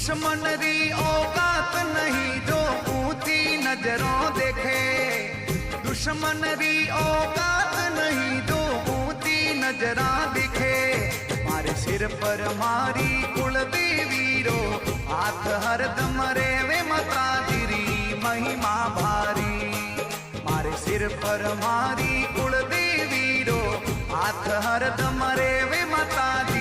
दुश्मन री औकात नहीं जो ऊंची नजरों देखे। दुश्मन री औकात नहीं जो ऊंची नजरा दिखे। मारे सिर पर मारी कुलदेवी रो हाथ हरदम रेवे माताजीरी महिमा भारी। मारे सिर पर मारी कुलदेवी रो हाथ हरदम रेवे माताजी